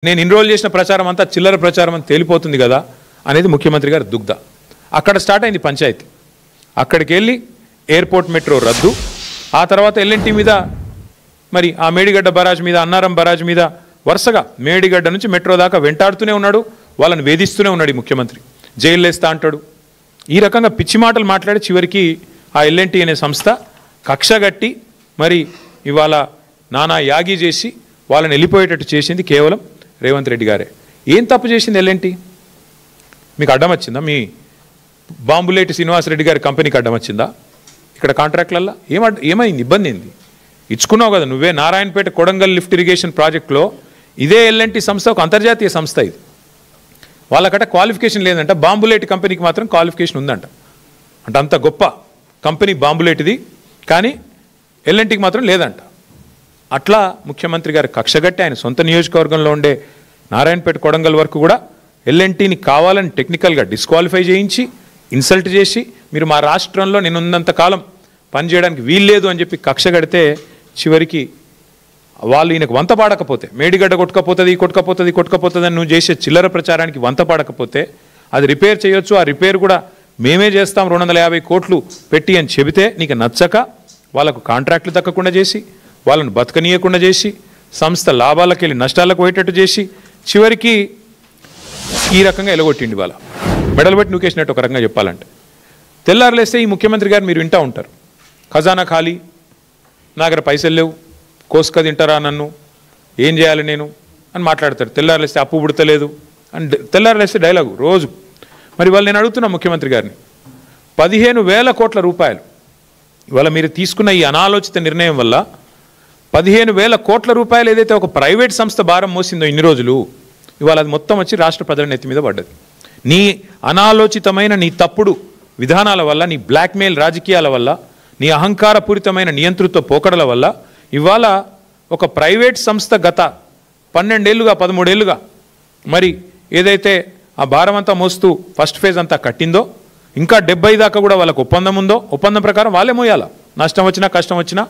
నేను ఎన్రోల్ చేసిన ప్రచారం అంతా చిల్లర ప్రచారం అని తేలిపోతుంది కదా అనేది ముఖ్యమంత్రి గారి దుగ్ధ. అక్కడ స్టార్ట్ అయింది పంచాయతీ. అక్కడికి వెళ్ళి ఎయిర్పోర్ట్ మెట్రో రద్దు, ఆ తర్వాత ఎల్ఎన్టీ మీద, మరి ఆ మేడిగడ్డ బరాజ్ మీద, అన్నారం బరాజ్ మీద వరుసగా మేడిగడ్డ నుంచి మెట్రో దాకా వెంటాడుతూనే ఉన్నాడు, వాళ్ళని వేధిస్తూనే ఉన్నాడు ఈ ముఖ్యమంత్రి. జైలు వేస్తా అంటాడు. ఈ రకంగా పిచ్చి మాటలు మాట్లాడి చివరికి ఆ ఎల్ఎన్టీ అనే సంస్థ కక్షగట్టి మరి ఇవాళ నానా యాగి చేసి వాళ్ళని వెళ్ళిపోయేటట్టు చేసింది కేవలం రేవంత్ రెడ్డి గారే. ఏం తప్పు చేసింది ఎల్ఎన్టీ? మీకు అడ్డం వచ్చిందా? మీ బాంబులేటి శ్రీనివాసరెడ్డి గారి కంపెనీకి అడ్డం వచ్చిందా? ఇక్కడ కాంట్రాక్ట్లల్లో ఏమైంది? ఇబ్బంది ఏంది? ఇచ్చుకున్నావు కదా నువ్వే. నారాయణపేట కొడంగల్ లిఫ్ట్ ఇరిగేషన్ ప్రాజెక్టులో ఇదే ఎల్ఎన్టీ సంస్థ ఒక అంతర్జాతీయ సంస్థ. ఇది వాళ్ళకట క్వాలిఫికేషన్ లేదంట, బాంబులేటి కంపెనీకి మాత్రం క్వాలిఫికేషన్ ఉందంట. అంటే అంత గొప్ప కంపెనీ బాంబులేటిది, కానీ ఎల్ఎన్టీకి మాత్రం లేదంట. అట్లా ముఖ్యమంత్రి గారు కక్షగట్టి ఆయన సొంత నియోజకవర్గంలో ఉండే నారాయణపేట కొడంగల్ వరకు కూడా ఎల్ఎన్టీని కావాలని టెక్నికల్గా డిస్క్వాలిఫై చేయించి ఇన్సల్ట్ చేసి, మీరు మా రాష్ట్రంలో నేనున్నంత కాలం పనిచేయడానికి వీల్లేదు అని చెప్పి కక్షగడితే చివరికి వాళ్ళు ఈయనకు వంత పాడకపోతే, మేడిగడ్డ కొట్టుకపోతుంది అని నువ్వు చేసే చిల్లర ప్రచారానికి వంత పాడకపోతే అది రిపేర్ చేయొచ్చు, ఆ రిపేర్ కూడా మేమే చేస్తాం 250 కోట్లు పెట్టి అని చెబితే నీకు నచ్చక వాళ్ళకు కాంట్రాక్టులు దక్కకుండా చేసి, వాళ్ళను బతకనీయకుండా చేసి, సంస్థ లాభాలకు వెళ్ళి నష్టాలకు పోయేటట్టు చేసి చివరికి ఈ రకంగా ఎలగొట్టిండి. వాళ్ళ మెడలు పెట్టి నూకేసినట్టు ఒక రకంగా చెప్పాలంటే. తెల్లారులేస్తే ఈ ముఖ్యమంత్రి గారు మీరు వింటూ ఉంటారు, ఖజానా ఖాళీ, నా దగ్గర పైసలు లేవు, కోసుక తింటారా నన్ను, ఏం చేయాలి నేను అని మాట్లాడతారు. తెల్లారులేస్తే అప్పు పుడతలేదు అని తెల్లారులేస్తే డైలాగు రోజు. మరి వాళ్ళు నేను అడుగుతున్నా ముఖ్యమంత్రి గారిని, 15,000 కోట్ల రూపాయలు ఇవాళ మీరు తీసుకున్న ఈ అనాలోచిత నిర్ణయం వల్ల 15,000 కోట్ల రూపాయలు ఏదైతే ఒక ప్రైవేట్ సంస్థ భారం మోసిందో ఇన్ని రోజులు, ఇవాళ అది మొత్తం వచ్చి రాష్ట్ర ప్రజల నెత్తి మీద పడ్డది. నీ అనాలోచితమైన, నీ తప్పుడు విధానాల వల్ల, నీ బ్లాక్మెయిల్ రాజకీయాల వల్ల, నీ అహంకారపూరితమైన నియంతృత్వ పోకడల వల్ల ఇవాళ ఒక ప్రైవేట్ సంస్థ గత 12 ఏళ్ళుగా 13 ఏళ్ళుగా మరి ఏదైతే ఆ భారం అంతా మోస్తూ ఫస్ట్ ఫేజ్ అంతా కట్టిందో, ఇంకా 70 దాకా కూడా వాళ్ళకు ఒప్పందం ఉందో, ఒప్పందం ప్రకారం వాళ్ళే మోయాలా, నష్టం వచ్చినా కష్టం వచ్చినా